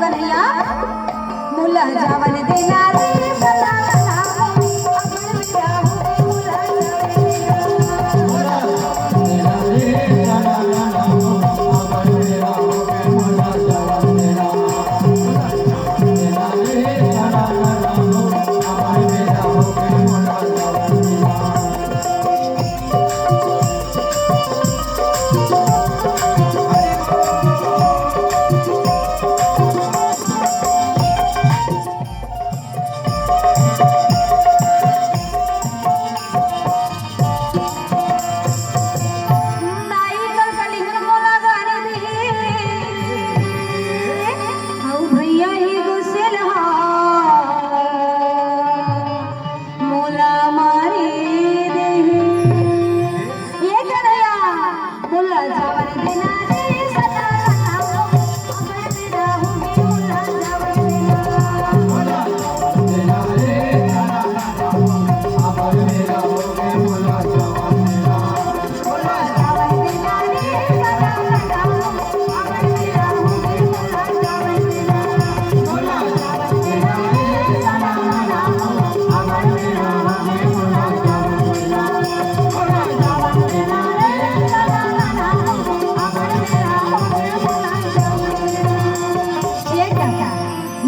कन्हैया मुला जावन देना रे सदा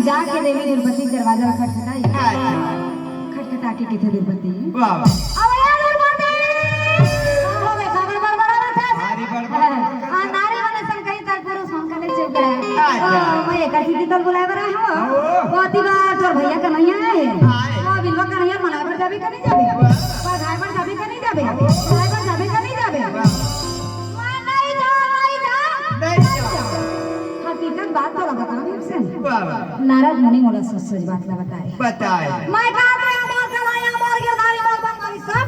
जाके देवी दुर्पति दरवाजा खटखटाई खटखटा के किथे दुर्पति वाह अब यार दुर्पति हो गए खबर बड़ा था नारी बड़ा नारी वाले संग कहीं तक पुरुष हम कने चुप गए मैं एक चीज तल बुलाए बरा हो बहुत बार तोर भैया का नहीं आए वो बिलवा का नहीं मना पर जाबे कनी जाबे पर घाय पर जाबे कनी जाबे घाय पर जाबे कनी जाबे मैं नहीं जा हकीकत बात तो बता नारद मुनि मोला सच सच बात ला बताए मैं कहा मैं अमर कलाया मोर गिरधारी मोर बंगाली सब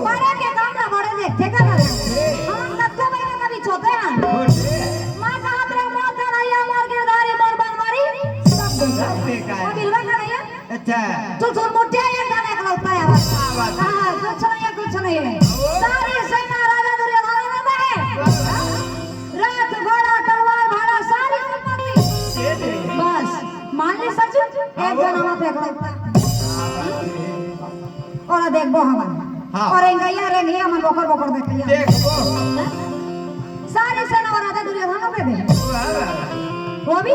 बड़े के काम ना बड़े देखते का करे हम कत्तो में कभी छोटे हैं मैं कहा तेरे मोर कलाया मोर गिरधारी मोर बंगाली सब देखा है बिलवा का नहीं है अच्छा तो मोटे ये गाने का लगता है हां कुछ नहीं है सारी सेना राजा दुर्योधन में है रात घोड़ा तलवार भाला सारी बस मान ले सच एक जनामा फेंक लगता और देखबो हम और एंगैया रेंगिया मन बकर बकर देखिया देखबो सारे सेना और राजा दुर्योधन पे दे वो भी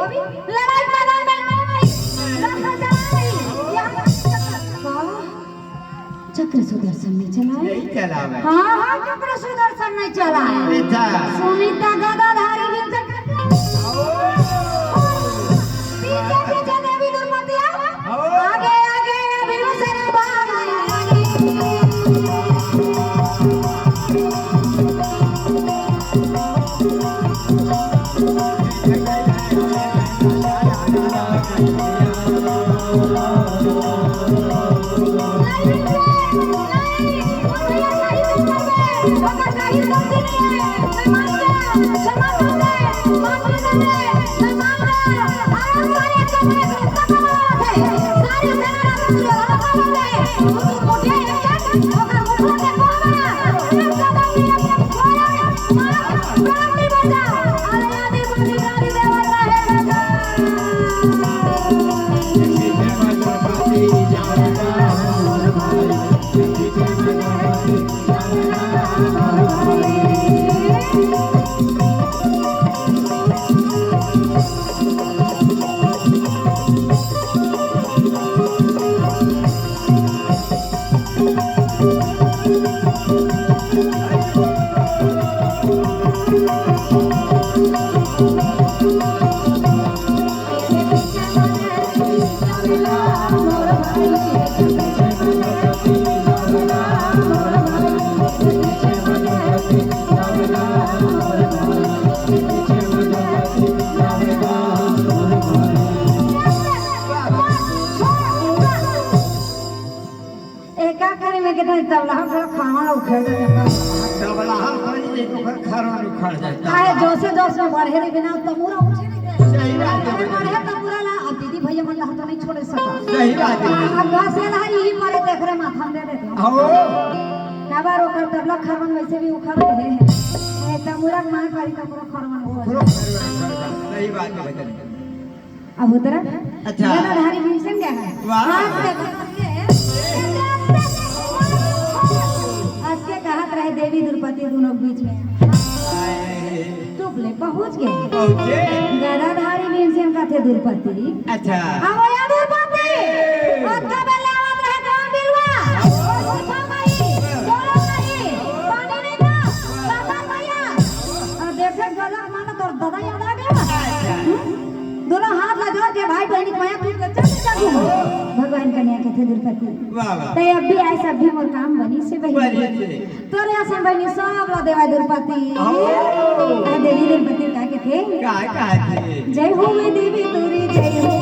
लड़ाई मैदान में रखा जाए यहां चक्र सुदर्शन ने चलाए नहीं चलावे हां चक्र सुदर्शन ने चलाए सुनीता गदाधारी भी आगे आगे भीमसेन तबला खाना उखड़ तबला उखड़ जाता है जोश में बढ़े रे बिना तमुरा उठे नहीं सही बात है बढ़े तमुरा ला अब दीदी भैया मन तो नहीं छोड़ सका सही बात है अब गास में ला यही मारे देख रे माथा दे देते हो कबार उखड़ तबला खरवन वैसे भी उखड़ रहे हैं तमुरा मां करी तमुरा खरवन सही बात है अब उतरा अच्छा गदाधारी भीमसेन क्या है आज के कहत रहे देवी द्रौपदी दोनों के बीच में चुप ले पहुंच गए गदाधारी भीमसेन का थे द्रौपदी अच्छा अब या द्रौपदी और कब लावत रहे कौन बिलवा पूछो नहीं बोलो नहीं पानी नहीं का सागर भैया और देखे गजब मानो तोर दादा याद आ गया दोनों हाथ लगा के भाई बहन माया तू चल चल भगवान कन्या के थे द्रौपदी वाह वाह ते अब भी ऐसा भी मोर काम बनी से बनी तोरे ऐसा बनी सब ला देवा द्रौपदी आ देवी द्रौपदी का के थे थे जय हो वे देवी तोरी जय हो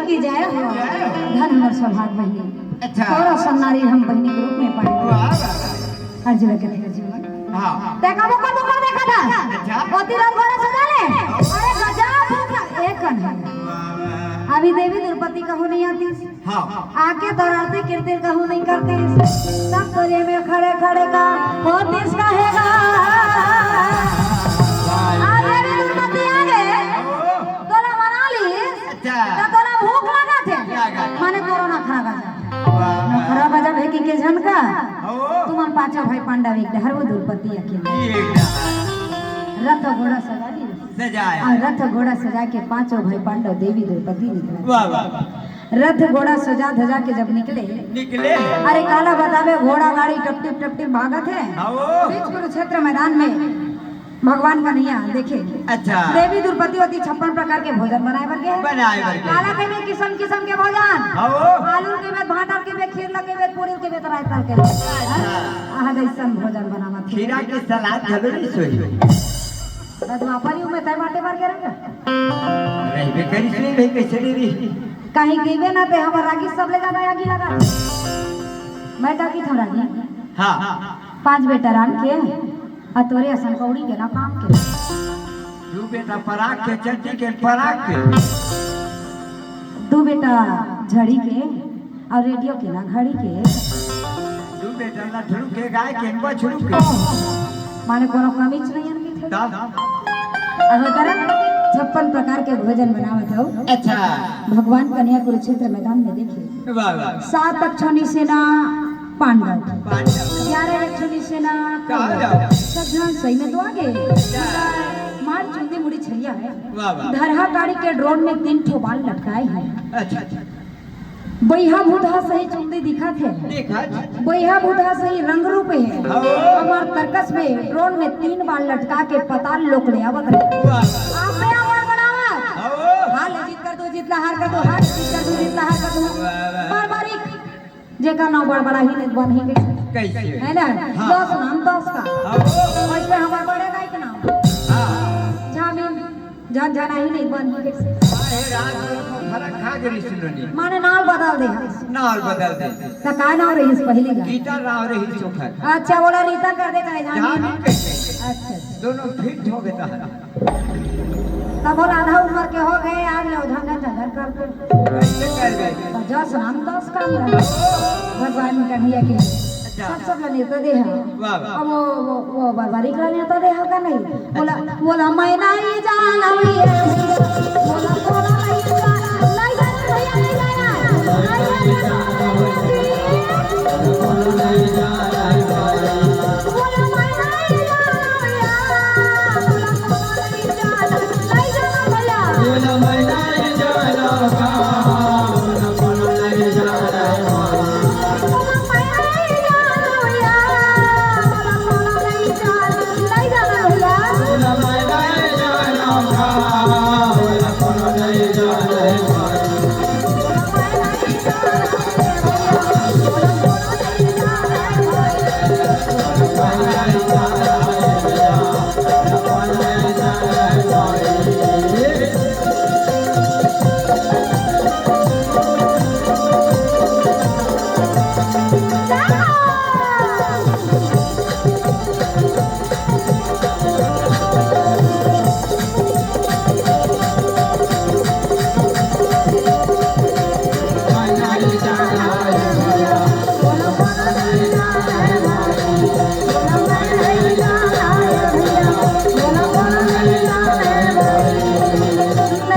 विनायक पुरा और सन्नारी हम बहनी के रूप में पढ़े हर जगह के थे जीवन हां देखा वो कब देखा था अच्छा ओती रंग घोड़ा सजा ले अरे गजब भूख एक कन अभी देवी द्रौपदी कहू नहीं आती हां आके दौड़ाते कीर्ति कहू नहीं करती सब तोरे में खड़े खड़े का हो देश का हैगा आ देवी द्रौपदी आ गए तोला मना ली अच्छा तो तोला भूख लगा थे माने कोरोना खा गया खरा बजा है कि झनका तुम पांचों भाई पांडव एक हर वो द्रौपदी अकेले रथ घोड़ा सजा दी सजाया और रथ घोड़ा सजा के पांचों भाई पांडव देवी द्रौपदी निकले वाह वाह रथ घोड़ा सजा धजा के जब निकले अरे काला बतावे घोड़ा गाड़ी टप टिप भागत है बीच कुरुक्षेत्र मैदान में भगवान का नैया देखे अच्छा देवी द्रौपदी होती 56 प्रकार के भोजन बनाए काला के में किस्म किस्म के भोजन आलू के में भाटा के में खीर लगे में पूरी के में रायता के आहा जैसन भोजन बनावत खीरा के सलाद जरूरी सोई द्वापरी में तय बाटे मार के रही बेकरी से नहीं कैसे दी कहीं गईबे ना ते हमर रागी सब ले ज्यादा आगी लगा मैं डाकी था रागी हां 5 बेटा राम के अतोरे असन कौड़ी के ना काम के दू बेटा पराग के चट्टी के पराग के 2 बेटा झड़ी के और रेडियो के ना घड़ी के 2 बेटा लठड़ू के गाय के बछड़ू के माने कोनो कमीच नहीं है थे अहो तरह 56 प्रकार के भोजन बनावत हो अच्छा भगवान कन्या कुरुक्षेत्र मैदान में देखे वाह वाह 7 अक्षौणी सेना पांडव 11 अक्षौणी सेना कौरव सब ध्यान सही में तो आगे मार चुंदी मुड़ी छलिया है वाह वाह धरहा गाड़ी के ड्रोन में 3 ठो बाल लटकाए हैं अच्छा बैहा बुधा सही चुंदी दिखा थे बैहा बुधा सही रंग रूप है हमार तर्कस में ड्रोन में 3 बाल लटका के पताल लोकड़े आवत रहे आपे आवाज बनावा हाल जीत कर दो जीतला हार कर दो हार जीत कर दो जीतला हार कर दो बारबारिक जेका नाम बड़ा ही नहीं बन ही कैसे है ना 10 नाम 10 का उसमें हमार बड़े का एक नाम हां जामिन जान जाना ही नहीं बन ही फरक खा गिरी सुननी माने नाल बदल दे नाल बदल दे तो का नाम रही पहली का गीता राव रही चोखर अच्छा बोला रीता कर दे कहे जान जान कैसे अच्छा दोनों फिट हो गए था तब बोला आधा उम्र के हो गए आज ले उधर झगड़ करते कैसे कर गए तो जस नाम 10 काम रहे भगवान कन्हैया के सब नेता दे है अब वो बरबारी का नेता दे है का नहीं बोला मैं नहीं जानवी बोला बोला नहीं जान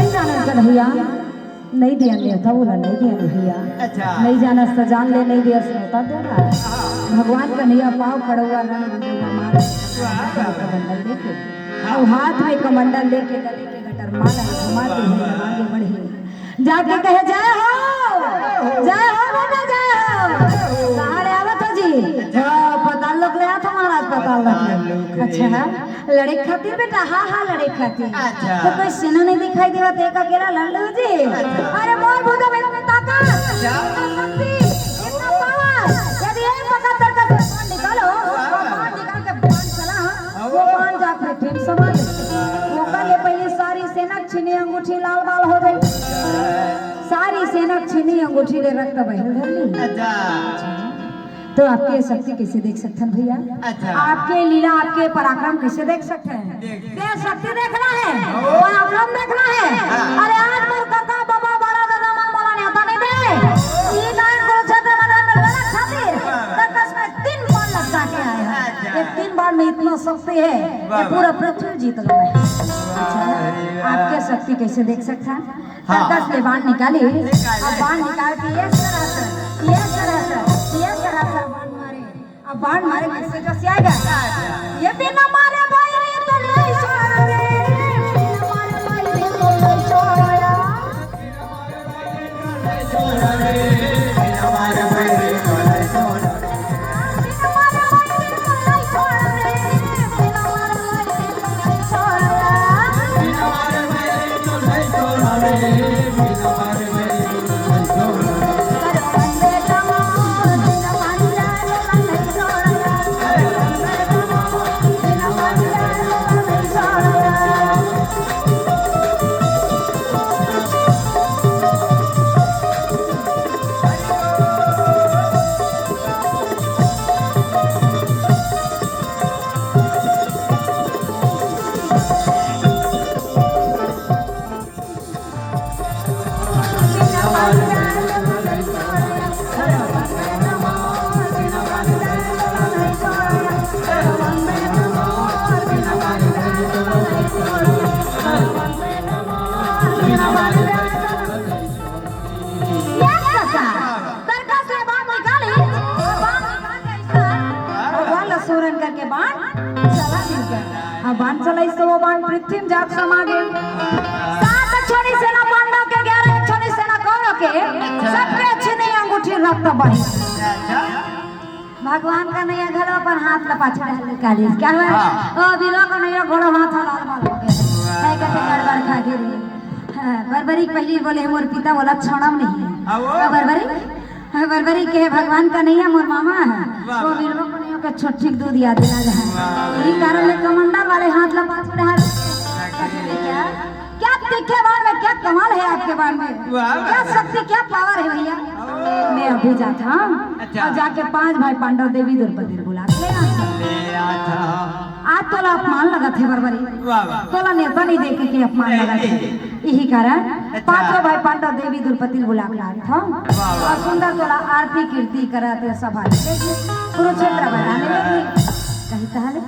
भैया नहीं जाना नहीं दिया नेता बोला नहीं दिया भैया अच्छा नहीं जाना तो जान ले नहीं दिया नेता दे रहा भगवान का नैया पाव खड़ुआ कमंडल लेके और हाथ में कमंडल लेके गले के गटर माला घुमाते हुए आगे बढ़े जाके कहे जय हो बेटा जय हो सहारे आवत हो जी पताल लोग ले आता महाराज पताल लोग अच्छा लड़े खातिर बेटा हाँ लड़े खातिर तो कोई सेना नहीं दिखाई देवा ते का केला लड़ जी अरे मोर भूतो में ताकत शक्ति इतना पावर यदि एक पकड़ कर बाण निकालो बाण निकाल के बाण चला वो बाण जाकर फिर संभाल वो काले पहले सारी सेना छीनी अंगूठी लाल बाल हो गई सारी सेना छीनी अंगूठी ले रक्त बहल धर ली अच्छा तो आपके शक्ति कैसे देख सकते हैं भैया अच्छा आपके लीला आपके पराक्रम कैसे देख सकते हैं ये शक्ति देखना है पराक्रम देखना है अरे आज मोर काका बाबा बड़ा दादा मन मोला नेता नहीं दे ये गाय को क्षेत्र में लड़ा खातिर तकस में 3 बार लगा के आया ये 3 बार में इतना शक्ति है ये पूरा पृथ्वी जीत गया अच्छा आपके शक्ति कैसे देख सकते हैं तकस के बाण निकाली अब बाण निकाल के ये तरह बाण मारे अब बाण मारे कैसे कैसे आएगा ये बिना मारे भाई रे तो नहीं छोड़ा रे बिना मारे भाई रे तो नहीं छोड़ा बिना मारे भाई रे तो नहीं छोड़ा बिना मारे भाई रे तो नहीं छोड़ा रे बिना मारे भाई रे तो नहीं छोड़ा बिना मारे भाई रे तो नहीं छोड़ा रे बिना मारे भाई रे तो नहीं छोड़ा बाण चलाई तो वो बाण पृथ्वी में जाकर समा गए 7 छोरी सेना पांडव के 11 छोरी सेना कौरव के सबके छीनी अंगूठी रक्त बही भगवान का नैया घड़ा पर हाथ लपा छड़ा निकाली क्या हुआ ओ बिलो का नैया घोड़ा हाथ लाल मार हो गया है कहते गड़बड़ खा गिरी बरबरी पहली बोले मोर पिता बोला छोड़म नहीं है बरबरी के भगवान का नैया मोर मामा है वो बिलो को नैया का छोटी दूध याद दिला रहा है यही कारण ले कमंडल वाले हाथ लपा छड़ा क्या तीखे बाण में क्या कमाल है आपके बाण में, क्या शक्ति क्या पावर है भैया। मैं अभी जाता और जाके 5 भाई पांडव देवी द्रौपदी बुला के ले आता। आज तोला अपमान लगा थे बरबरी, तोला नेता नहीं देखे के अपमान लगा थे, यही कारण 5 भाई पांडव देवी द्रौपदी बुला के लाया था और सुंदर तोला आरती कीर्ति कराते सभा कुरुक्षेत्र बनाने लगी। कही ताले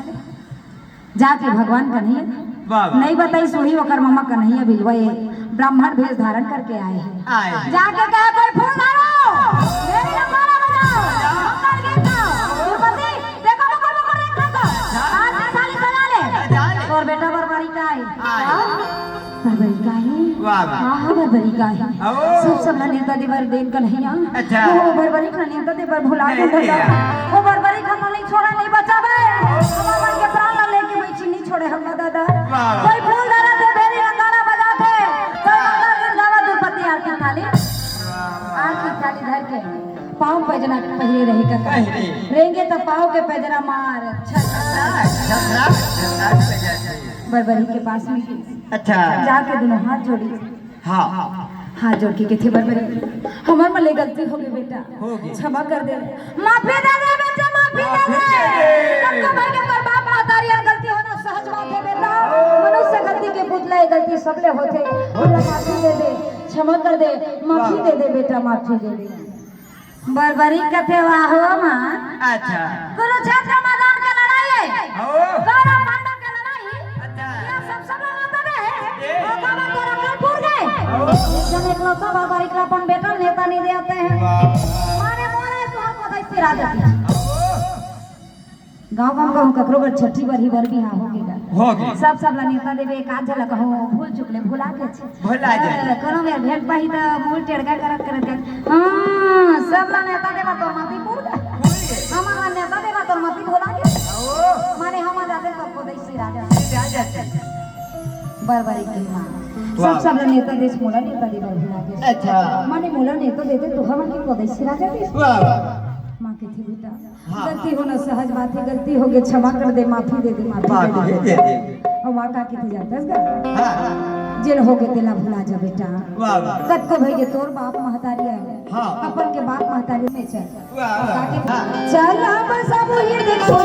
जाके भगवान कन्हैया नहीं बताई सोही होकर मम्मा कन्हैया भिजवाए ब्राह्मण भेष धारण करके आए हैं। जाके कहा कोई फूल डालो, मेरी नगाड़ा बजाओ, शंकर गीत गाओ, द्रौपदी देखो मुकुर मुकुर देखो, आरती थाली सजा ले। और बेटा बरबरी का है, बरबरी का है, हाँ बरबरी का है। सब नेता देवर देन कन्हैया, वो बरबरी का नेता देवर भुला के धरा, वो बरबरी का नहीं छोड़ा नहीं बचावे, हमारा के प्राण न लेके बैठी नहीं छोड़े हम दादा। कोई फूल डाला थे, मेरी नगाड़ा बजा थे, कोई मंगल गीत गावा, द्रौपदी आरती थाली धर के पाँव पैजना पहले रही का रहेंगे तो पाँव के पैजना मार बरबरी के पास में जाके दोनों हाथ जोड़ी। हाथ जोड़ के थे बरबरी हमारे मले गलती हो गई बेटा, क्षमा कर दे, माफी दे दे बेटा, माफी दे दे। सबका भाई के पर बाप महतारी गलती होना सहज बात है बेटा, मनुष्य गलती के पुतला गलती सबले होते, माफी दे दे, क्षमा कर दे, माफी दे दे बेटा, माफी दे दे। बरबरी कथे वाहो मां, अच्छा कुरुक्षेत्र मैदान का लड़ाई है, कौरव पांडव की लड़ाई, ये सब लोग है, और बाबा तेरा कर्पूर गए, जब एक लौटा बरबरी का अपन बेटा नेता नहीं देते हैं, मारे मोरे तो हमको दैसी राजा गाँव ककरो बर छठी बर ही बर भी हाँ होगी सब ला नेता देवे एक आध झलक हो भूल चुकले भुला के करो मेरे भेंट पाही तो मूल टेढ़का करत हां सब ला नेता देवा तो मती पूर हमारा नेता देवा तो मती भुला के माने हम जाते सबको दैसी राजा बरबरी की मां सब ला नेता देश मोला नेता देवा भुला के अच्छा माने मोला नेता देते तो हम की दैसी राजा देश मां के थी बेटा गलती होना सहज बात है, गलती हो गई क्षमा कर दे, माफी दे दे, माफी दे दे। और मां का कितनी जाता है जेल हो गए तेला भुला जा बेटा, कत को भई तोर बाप महतारी है, अपन के बाप महतारी में चल चल हम सब ही देखो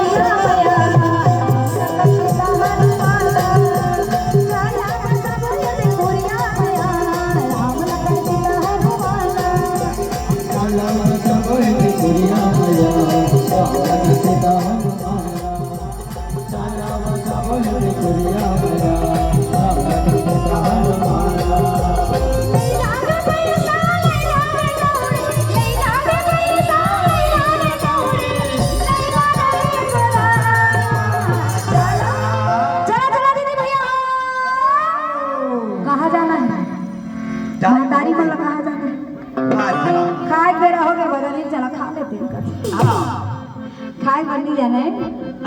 खाए बननी जाने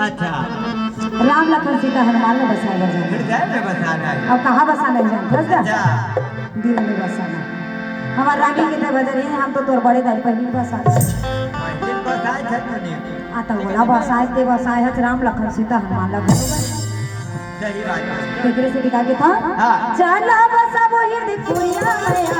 अच्छा राम लखन सीता हनुमान ने बसाया अब कहाँ बसाना है दिल में बसाना हमारे रानी के तो बदल है, हम तो तोर बड़े दाई पहली बसा आता बोला बसाए ते बसाए राम लखन सीता हनुमान लखन सही बात केकरे से दिखा के था चला बसा वो ही दिखुरिया मैया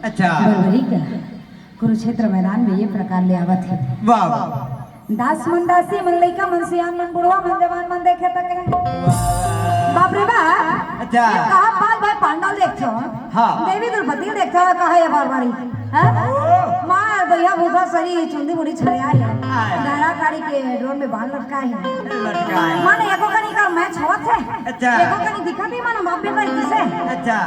अच्छा बरबरी का कुरुक्षेत्र मैदान में ये प्रकार ले आवत है दास मन दासी मन लइका मन सियान मन बुढ़वा मन जवान मन देखे तक बाप रे बाप। अच्छा। ये कहाँ पाल भाई पांडव देखो। हाँ। देवी द्रौपदी देखो कहाँ ये बारबारी। हाँ? मार भैया भूसा सही चुंदी मुड़ी छड़िया है। धारा काड़ी के ड्रोन में बाल लटका है। लटका है। माने एको कनी का मैच होत है। अच्छा। एको कनी दिखा भी मानो बाप पे कर किसे। अच्छा।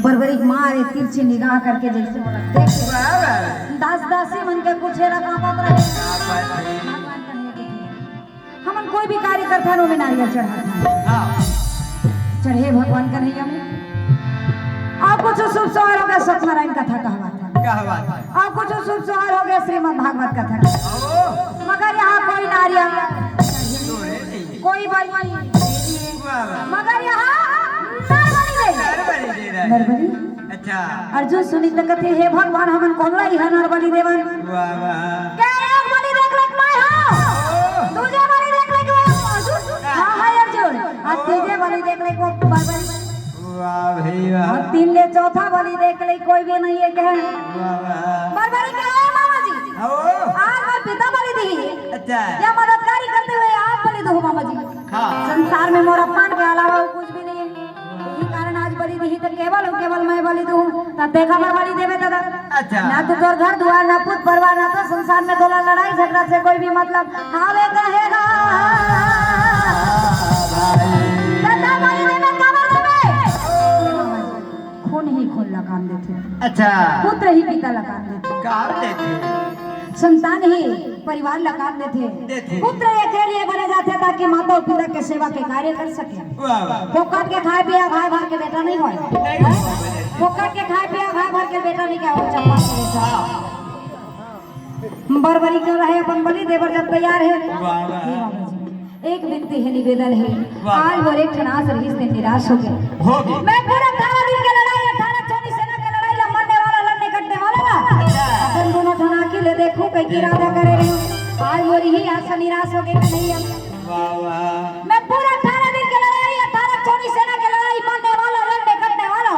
बरबरी मारे तिरछी निगाह करके जैसे बोला देख वाह दास दासी मन के कुछ है रखा पात्र है। हमन कोई भी कार्य करता नो में नारियल चढ़ाता चढ़े भगवान का नहीं हमें आप कुछ शुभ सवार हो गया सत्यनारायण कथा कहवा था आप कुछ शुभ सवार हो गया श्रीमद् भागवत कथा मगर यहाँ कोई नारियल कोई बलि मगर यहाँ नरबली। अच्छा। अर्जुन सुनी तो कहते हे भगवान हमन कौन लाई है नरबली देवन क्या एक बलि देख लेक मैं हो दूसरे बलि देख लेक अर्जुन हां हां अर्जुन और तीसरे बलि देख लेक वो बलबली वाह भाई वाह। और तीन ले चौथा बलि देख ले कोई भी नहीं है कह बलबली क्या है मामा जी आज मैं पिता बलि दी। अच्छा। या मददगारी करते हुए आप बलि दो मामा जी। हाँ। संसार में मोर अपमान के अलावा कुछ भी नहीं है यही कारण आज बलि दी तो केवल मैं बलि दूं तब देखा मैं बलि देवे दादा। अच्छा। ना तो तोर घर दुआर ना पुत परिवार ना तो संसार में तोला लड़ाई झगड़ा से कोई भी मतलब हावे कहेगा दादा बलि देवे कबर देवे खून ही खून लगान देते। अच्छा। पुत्र ही पिता लगान देते। काम देते संतान ही परिवार लगान देते। पुत्र एक लिए बने जाते ताकि माता और पिता के सेवा के कार्य कर सके। फोकट के खाए पिया भाई भर के बेटा नहीं हो फोकट के खाए पिया भाई भर के बेटा नहीं क्या हो चप्पा के बेटा बरबरी क्यों रहे अपन बलि देवर जब तैयार है। एक विनती है निवेदन है आज वो एक ठनास रही से निराश हो गए। मैं पूरा 18 दिन के लड़ाई 18 24 सेना के लड़ाई ला मरने वाला लड़ने कटने वाला ना अपन दोनों ठना के ले देखो कई की इरादा करे रही आज वो ही आशा निराश हो गई नहीं है। मैं पूरा 18 दिन के लड़ाई 18 24 सेना के लड़ाई मरने वाला लड़ने कटने वाला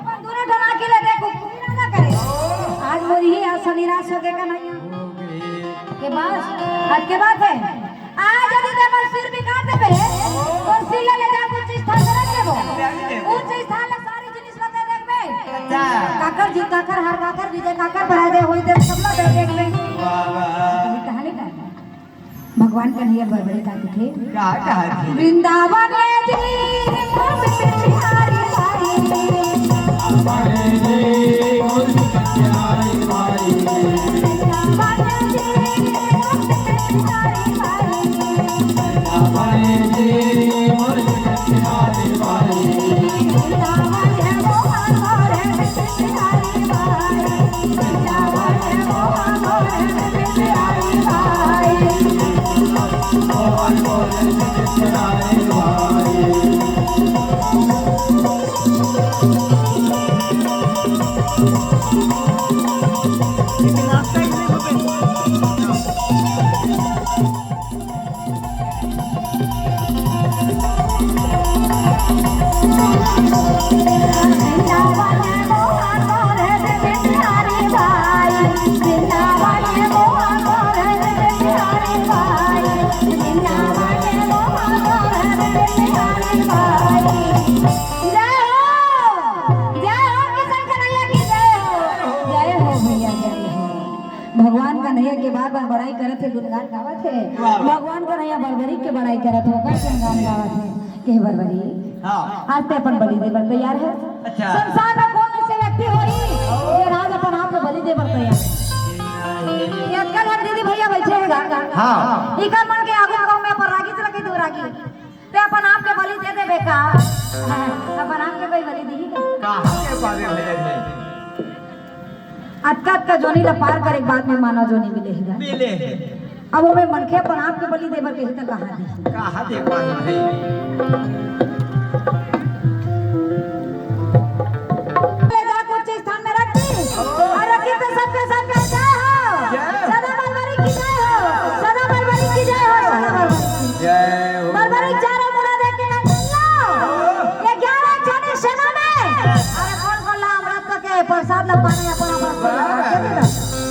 अपन दोनों ठना के ले देखो इरादा करे आज वो ही आशा निराश हो गई नहीं के बाद आज के बाद है आज यदि देवर सिर भी काट दे और सिर ले जा कुछ स्थान रख देबो उच्च स्थान ले सारी जिनिस लगे देखबे। अच्छा। काकर जी काकर हर काकर विजय काकर भरा दे होई दे सब लोग देखबे। कहानी का भगवान कन्हैया बरबरी का थे कहा वृंदावन में जी मोर पिछारी हमारे जी मोर पिछारी हमारी वृंदावन जी भगवान कन्हैया के बार बार बड़ाई करत है गुणगान गावत है भगवान कन्हैया बरबरी के बड़ाई करत हो कर गुणगान गावत है के बरबरी आज ते अपन बलि देवर तैयार है। अच्छा। संसार में कौन ऐसे व्यक्ति होई जे राज अपन आप को बलि देवर तैयार है। ये आजकल हम दीदी भैया बैठे हैं हां ई कर मन के आगू गांव में पर रागी चला के दो रागी ते अपन आप के बलि दे देबे का अपन आप के कोई बलि दी कहां के बारे में अटकत का जोनी ला पार कर एक बाद में माना जोनी मिले है अब वो में मनखे अपन आप के बलि देवर के हित कहां दे पाए ले जा कुछ स्थान में रख दी और रखी तो सबके सब का जय हो सदा बरबरी की जय हो सदा बरबरी की जय हो सदा बरबरी जय हो बरबरी चारों मुड़ा देख के लो ये 11 जने सेना में अरे कौन ला अमृत के प्रसाद ला पानी अपन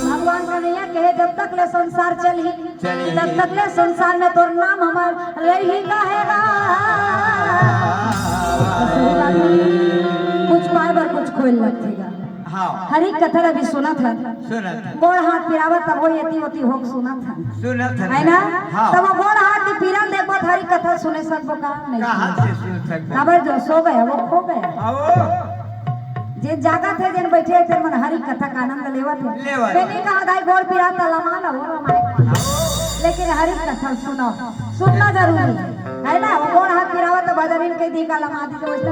भगवान कन्हैया कहे जब तक ले संसार चली चलिए। तब तक ले संसार में तोर नाम हमार रही कहेगा। कुछ पाए बर कुछ खोल लगेगा। हाँ हरी कथा अभी सुना था, गोड़ हाथ पिरावत तब वो यति होती होक सुना था है ना। हाँ। तब वो गोड़ हाथ की पीरन देखो हरी कथा सुने सकबो का नहीं कहाँ से सुन सकते? खबर जो सो गए वो खो गए। जे जागा थे जन बैठे थे मन हरी कथा का आनंद लेवत थे मैंने कहा गाय गोड़ पिरा तलमा लो रमाए, लेकिन हरी कथा सुनो, सुनना जरूरी है ना। वो गोड़ हाथ पिरावत भजन के दी का लमा दी तो वैसे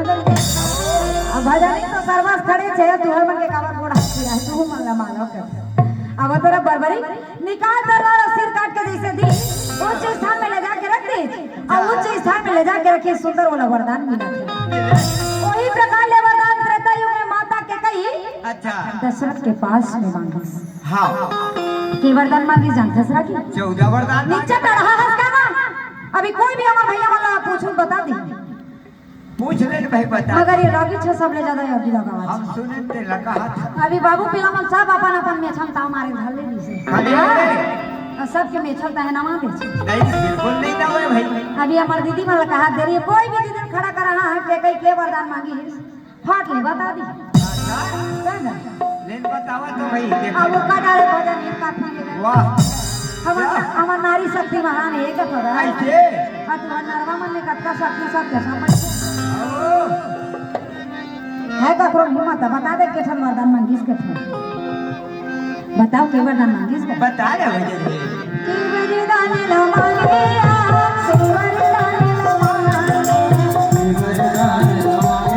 अब भजन तो सर्वस खड़े छे तू मन के काबर गोड़ हाथ पिरा तू मन लमा लो कर। अब तेरा बरबरी निकाल तलवार और सिर काट के जैसे दी उच्च स्थान में ले जाके रख दी और उच्च स्थान में ले जाके रखी सुंदर वाला वरदान मिला वही प्रकार ले वरदान त्रेता युग में माता के कही अच्छा दशरथ के पास में मांगी। हाँ के वरदान मांगी जान दशरथ की 14 वरदान नीचे पे रहा हंस का अभी कोई भी हमार भैया वाला पूछूं बता दी पूछ ले भाई बता। मगर ये रागी छ सबले ज्यादा याद लगा हम सुने ते लगा हाथ अभी बाबू पिलामन सब अपन अपन में क्षमता मारे धर ले से सबके में क्षमता है नवा दे नहीं बिल्कुल नहीं दवे भाई। अभी हमार दीदी वाला कहा दे रही है कोई भी दीदी खड़ा कर रहा है के कई के वरदान मांगी है फाट ले बता दी लेन बतावा तो भाई देखो अब का डाले भजन एक काफी ले वाह हमार नारी शक्ति महान है का थोड़ा कैसे अतवा नरवा मन में कत्ता शक्ति सब के समझ है का करो हिम्मत बता दे के वरदान मांगिस के बताओ के वरदान मांगिस के बता रे भैया के वरदान न मांगे आप के वरदान न मांगे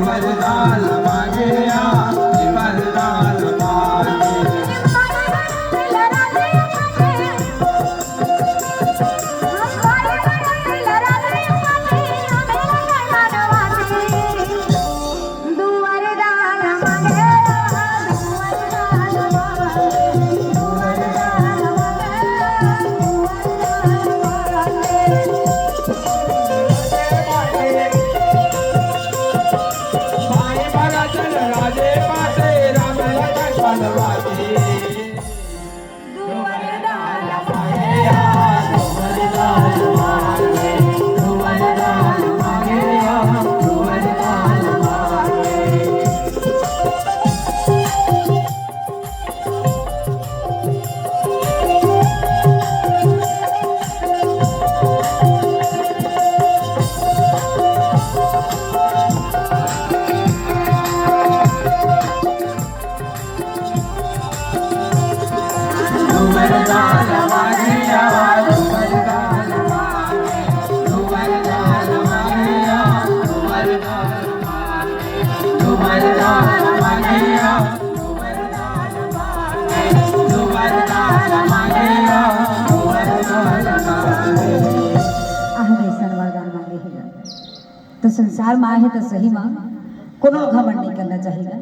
वरदान न मांगे आप के वरदान न मांगे तो संसार में है तो सही मां कोनो घमंड नहीं करना चाहिए।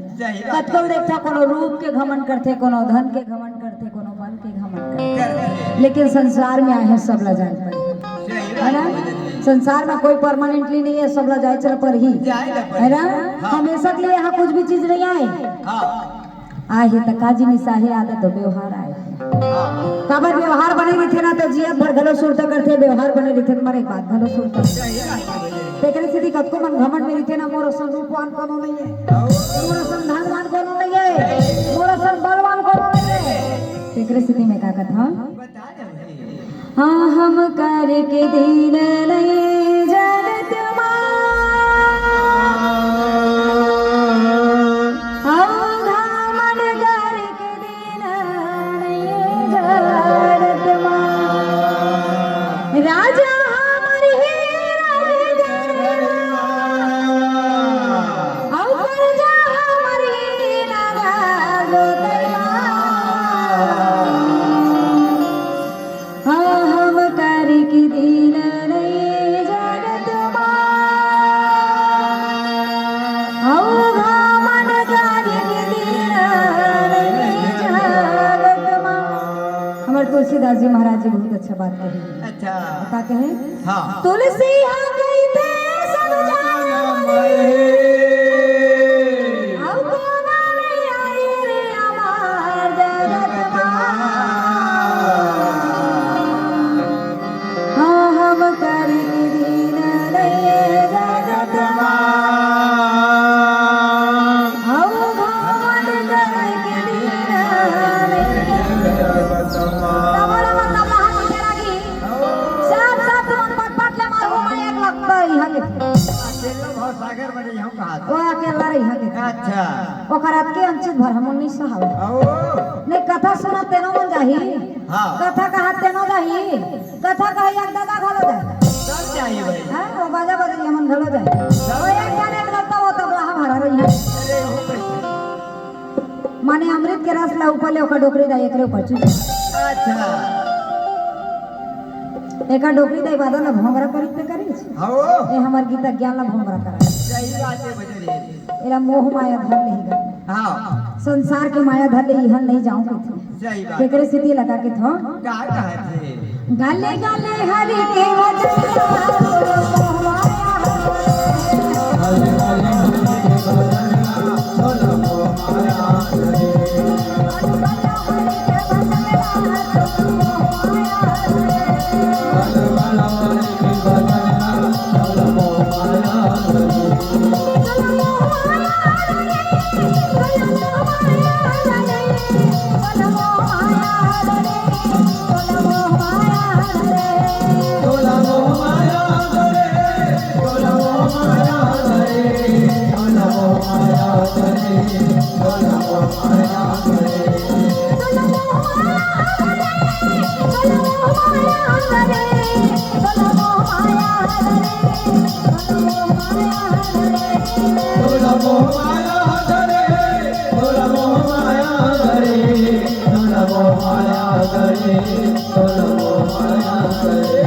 कतको देखता कोनो रूप के घमंड करते, कोनो धन के घमंड करते, कोनो बल के घमंड करते, लेकिन संसार में आए हैं सब ला जाए पर है ना। संसार में कोई परमानेंटली नहीं है, सब ला जाए चल पर ही है ना। हमेशा के लिए यहाँ कुछ भी चीज नहीं आए आए है तो काजी निसाहे आदत तो व्यवहार आए काबर व्यवहार बने रही थे ना तो जियत भर घलो सुरता करते, व्यवहार बने रही थे तुम्हारे बात घलो सुरता देखने से कतको मन घमंड में रही ना मोर सन रूपवान कोनो नहीं है, मोर सन धनवान कोनो नहीं है, मोर सन बलवान कोनो नहीं है। देखने स्थिति में क्या कथा हाँ हम करके दीन नहीं जगत राजा हमारी हम करके दीन नहीं जगत हमारे तुलसीदास जी महाराज जी बहुत अच्छा बात कही। अच्छा क्या कहे हाँ तुलसी आ गई थे सब जाने के अच्छा ओकर रात के अंचित भर हम 1900 हवे आओ नहीं कथा सुना तेनो मन जाही हां कथा कहा तेनो जाही कथा कहा एक दादा घलो जाए सब चाहिए भाई हां वो बाजा बजे हमन घलो जाए वो एक जाने लगता वो तबला भरा रही है अरे हो कैसे माने अमृत के रस ला ऊपर ले ओकर डोकरी दा एकरे ऊपर चू अच्छा एका डोकरी दे बादा ला भोंगरा करी ते करी आओ ए हमर गीता ज्ञान ला भोंगरा करा सही बात है बजरी एला मोह माया धर नहीं गए हां संसार के माया धर ले इहन नहीं जाऊं के थे सही बात केकरे स्थिति लगा के थो का कहे थे गाले गाले हरि के वचन मोह माया गाले गाले हरि के वचन बोलो मोह माया रे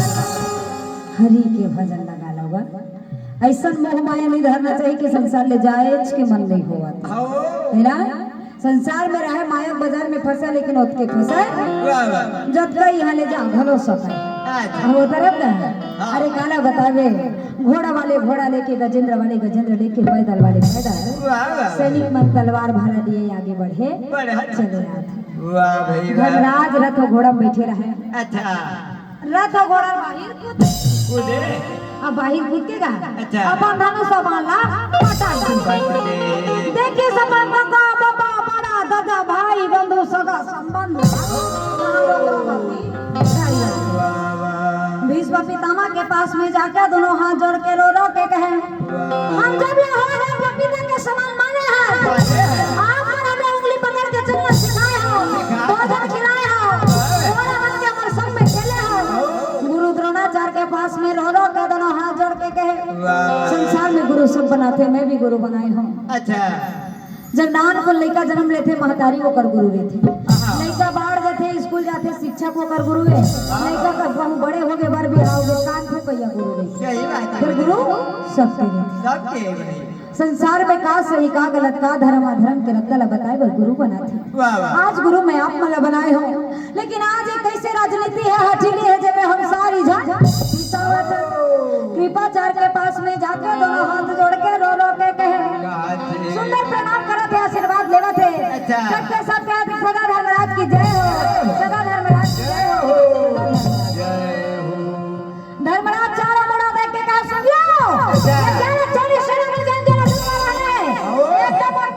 हरि के भजन लगा लगा ऐसा मोह माया नहीं धरना चाहिए कि संसार ले जाए के मन नहीं हुआ है ना संसार में रहे माया बाजार में फंसा लेकिन उसके फंसा जब कई यहाँ ले जाओ घलो सका वो तरफ ना अरे काला बतावे घोड़ा वाले घोड़ा लेके गजेंद्र वाले गजेंद्र लेके पैदल वाले पैदल सैनिक मन तलवार भाला लिए आगे बढ़े चले आते धनराज रथ घोड़ा में बैठे रहे अच्छा रथ घोड़ा बाहिर कूदे अब बाहिर कूदेगा अपन धनुष बाला पटाई देखे समय मगा बाबा बड़ा दादा भाई बंधु सगा संबंध भीष्म भीष्म पितामह के पास में जाकर दोनों हाथ जोड़ के रो के कहे, हम जब यहाँ पिता के समान माने हैं, आप हमें उंगली पकड़ के चलना सिखाए हो, भोजन खिलाए हो, घोड़ा बन के हमारे संग में खेले हो। गुरु द्रोणाचार्य के पास में रो के दोनों हाथ जोड़ के कहे, संसार में गुरु सब बनाते, मैं भी गुरु बनाई हूँ। अच्छा जब नान को लड़का जन्म लेते महतारी को कर गुरु रहते, लड़का बाहर जाते स्कूल जाते शिक्षक को कर गुरु है, लड़का का बहु बड़े हो गए बार भी आओगे कान पे पैया गुरु सही बात है, है। फिर गुरु सबके रहते। सबके संसार में का सही का गलत का धर्म अधर्म के रत्ता बताए वो गुरु बनाते। वाह वाह आज गुरु मैं आप मला बनाए हो, लेकिन आज एक कैसे राजनीति है हठीली है जब हम सारी कृपाचार्य के पास में जाके दोनों हाथ जोड़ के रो के कहे, सुंदर प्रणाम करत है, आशीर्वाद लेवत है। अच्छा। सबके सब कहते सदा धर्मराज की जय हो, सदा धर्मराज की जय हो। धर्मराज चारों मुड़ों देख के कहा, सुनियो ये चली शरण में जान देना सुनवा वाले एकदम और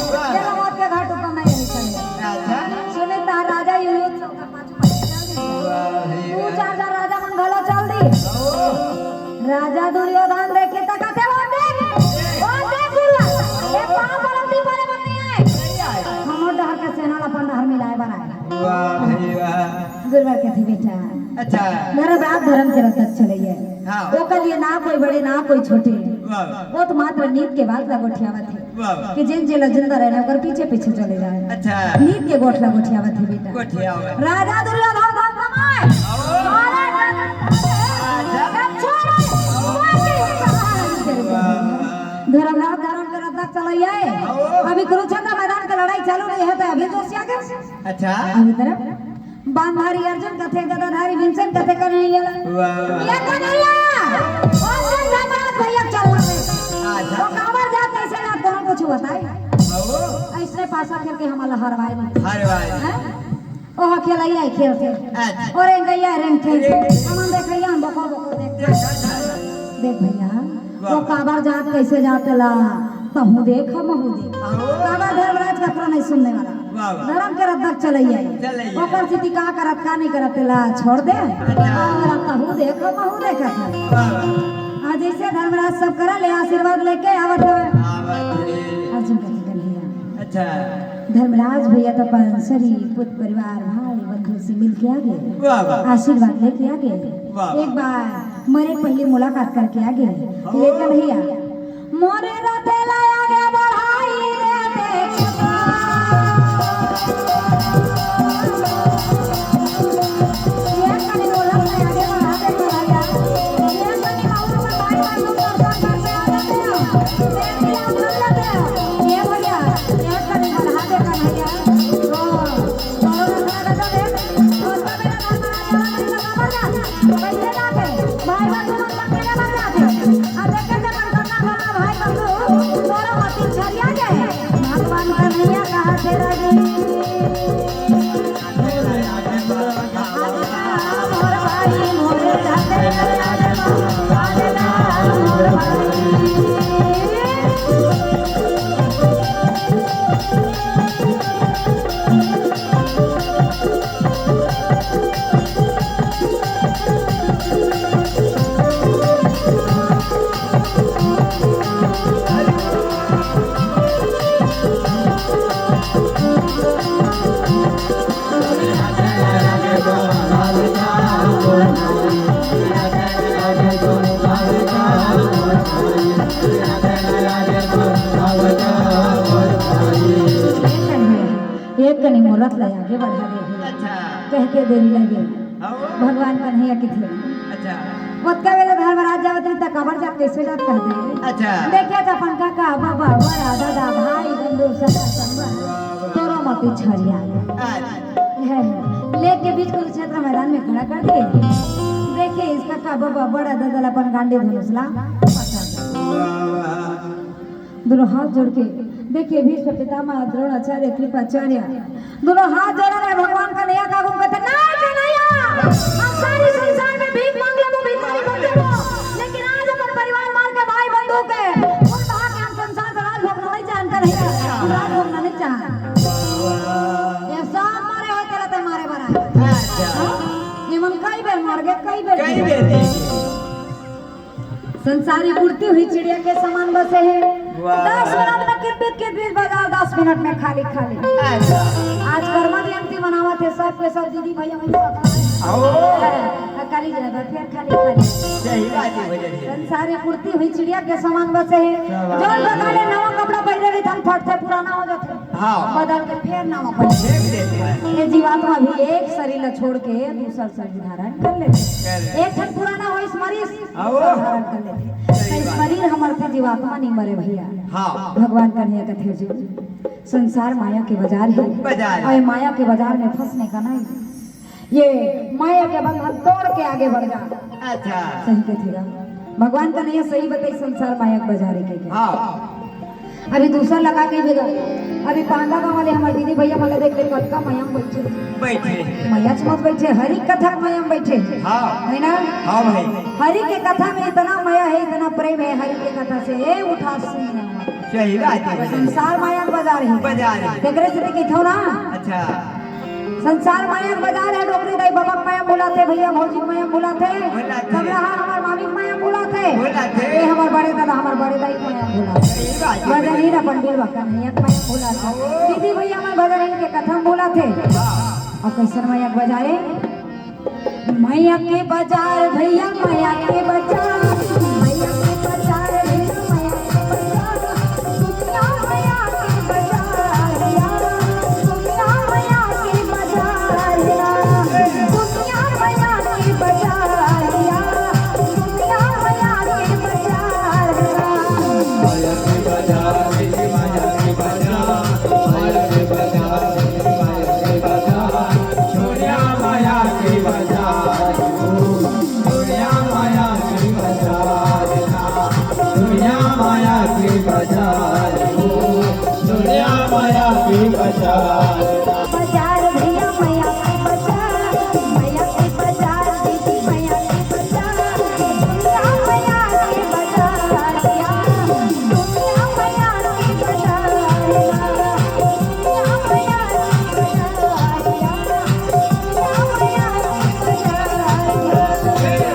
चले ये मौत के घाट ऊपर नहीं चले। अच्छा सुने ता राजा युद्ध का पांच तू चार राजा मंगलो चल दी। राजा दुर्योधन देखे तकते वो देख गुरु ये पांव बलंदी पड़े बननी है, हमर डहर के सेना अपन डहर मिलाए बनाए। वाह भाई वाह। गुरुवर के थी बेटा, अच्छा मेरा बाप धर्म के रतक चले गए, हाँ। वो के लिए ना कोई बड़े ना कोई छोटे, वाह वो तो मात्र नीत के बाद का गोठियावा थे वाह। कि जिन जिला जिंदा रहने ओकर पीछे पीछे चले जाए। अच्छा नीत के गोठला गोठियावा थे बेटा। कोठिया हुआ राजा दुर्योधन धाम कमाए धर्मराज धर्म के रतक चले आए। अभी कुरुक्षेत्र मैदान का लड़ाई चालू नहीं है तो अभी जोशी आगे अच्छा अभी तरफ बाणधारी अर्जुन कथे गदाधारी भीमसेन कथे कन्हैया ये कन्हैया और धर्मराज भैया चल रहे तो कावर जात कैसे ना कौन कुछ बताए ऐसे पासा करके हमारा हरवाई हर भाई ओह खेलैया खेलते और गैया रंग खेलते हम देखैया हम बको बको देख भैया वो काबर जात कैसे जातला तहु देख हमहु देख काबर धर्मराज का करो नहीं सुनने वाला धर्म के रद्दक चलैया ओकर स्थिति का करत का नहीं करतला छोड़ दे तहु देख हमहु देख आज ऐसे धर्मराज सब करा ले आशीर्वाद लेके आवत अर्जुन का कन्हैया। अच्छा धर्मराज भैया तो अपन सरी पुत्र परिवार भाई बंधु से मिल के आगे वाह वाह आशीर्वाद लेके आगे वाह। एक बार मरे पहले मुलाकात करके आगे लेकर भैया मोरे रथे आगे बढ़ाई रे देखा ये कनी बोला मैं आगे बढ़ा दे भैया ये कनी बाबू में भाई बंधु कर से आ जाते हो ये मिला कर लेते हो ये भैया ये कनी बढ़ा दे भैया तो रखना दे दोस्त मेरा नाम राजा नहीं लगा बजा पैसे लाके भाई बंधु मन के बन जाते आ देख के मन करना बना भाई बंधु तोरा मती छरिया गए भगवान कन्हैया कहा से राजी मोर भाई मोरे जाते आगे ना मोर भाई एक कनी मोरत ले आगे बढ़ा दे अच्छा कहते देरी लगे आओ भगवान कन्हैया की थे अच्छा ओतका वेले धर्मराज जावत नहीं त कबर जात कैसे जात कह दे अच्छा देखिए त अपन काका बाबा बड़ा दादा भाई बंधु सगा संबंध तोरो मती छरिया है लेके बीच कुरुक्षेत्र मैदान में खड़ा कर दिए। देखिए इसका का बाबा बड़ा दादा अपन गांडी धनुषला दोनों हाथ जोड़ के देखिए भीष्म पितामह द्रोणाचार्य कृपाचार्य दोनों हाथ जोड़ रहे भगवान का नया का गुण कहते नहीं कन्हैया हम सारी संसार में भीख मांग ले वो भिखारी बन जाओ लेकिन आज अपन परिवार मार के भाई बंधु के उन कहा कि हम संसार से राज भोगना नहीं चाहते कन्हैया हम राज भोगना नहीं चाहते ये सब मारे हो चलते मारे बरा अच्छा निमन कई बेर मार गए कई बेर संसारी उड़ती हुई चिड़िया के समान बसे है। वाह। 10 मिनट में किट बजाओ, 10 मिनट में खाली खाली। आज कर्मा जयंती मनावा थे सब के सब दीदी भैया खाली जाएगा फिर खाली खाली। सही बात है भैया जी। संसारी उड़ती हुई चिड़िया के समान बसे है। जो बदले नवा कपड़ा पहने रहे हम फट से पुराना हो जाते। हाँ। बदल के फिर नवा पहने। ये जीवात्मा भी एक शरीर छोड़ के दूसरा शरीर धारण कर लेते। एक ठन पुराना हो स्मरीर धारण कर लेते। शरीर हमारे जीवात्मा नहीं मरे भैया। हाँ। भगवान कन्हैया कथे जो संसार माया के बाजार है। बाजार। और माया के बाजार में फंसने का नहीं, ये माया के बंधन तोड़ के आगे बढ़ जा। अच्छा। सही कथेगा भगवान कन्हैया सही बताई संसार माया के बाजार है के। हाँ। अभी दूसरा लगा के भेजा। अभी पांडा गाँव वाले हमारे दीदी भैया वाले देख ले कटका माया में बैठे मैया मत बैठे हरि कथा माया में बैठे। हाँ। है ना। हाँ भाई। हरि के कथा में इतना माया है, इतना प्रेम है हरि के कथा से उठा सुन। सही बात है। संसार माया का बाजार है। बाजार है। देखरे से देखो ना। अच्छा। संसार माया का बाजार है। डोकरी दाई बाबा माया बुलाते, भैया भौजी माया बुलाते, सब रहा हमार मामी माया बुलाते, ये हमार बड़े दादा हमार बड़े दाई माया बुलाते, भजन ही अपन बिलवा कन्हैया माया बुलाते, दीदी भैया हमार भजन इनके कथा बुलाते। और कैसन माया के बाजारे माया के बाजार भैया माया के बाजार माया के बाजार भैया माया के बाजार दुनिया माया के बाजार यार दुनिया माया के बाजार यार दुनिया माया के बाजार यार दुनिया माया के बाजार माया के बाजार दीदी माया के बाजार माया के बाजार दीदी माया के बाजार छोड़िया माया के बाजार दुनिया माया के बाजार दुनिया माया के बाजार दुनिया माया के बाजार बाजार भैया माया के बाजार माया के बाजार दीदी माया के बाजार दुनिया माया के बाजार यार दुनिया माया के बाजार दुनिया माया के बाजार यार दुनिया माया के बाजार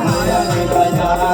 माया के बाजार